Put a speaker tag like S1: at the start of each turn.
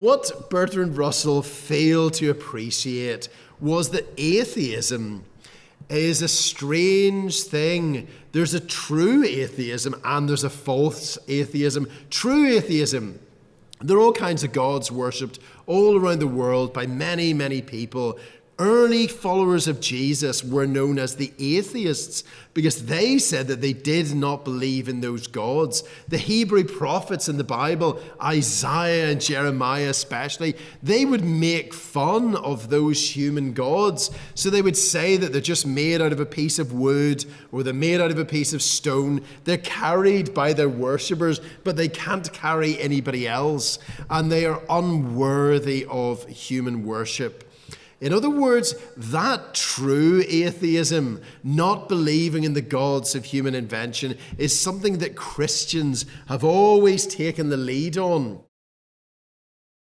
S1: What Bertrand Russell failed to appreciate was that atheism is a strange thing. There's a true atheism and there's a false atheism. True atheism, there are all kinds of gods worshipped all around the world by many, many people. Early followers of Jesus were known as the atheists because they said that they did not believe in those gods. The Hebrew prophets in the Bible, Isaiah and Jeremiah especially, they would make fun of those human gods. So they would say that they're just made out of a piece of wood or they're made out of a piece of stone. They're carried by their worshippers, but they can't carry anybody else. And they are unworthy of human worship. In other words, that true atheism, not believing in the gods of human invention, is something that Christians have always taken the lead on.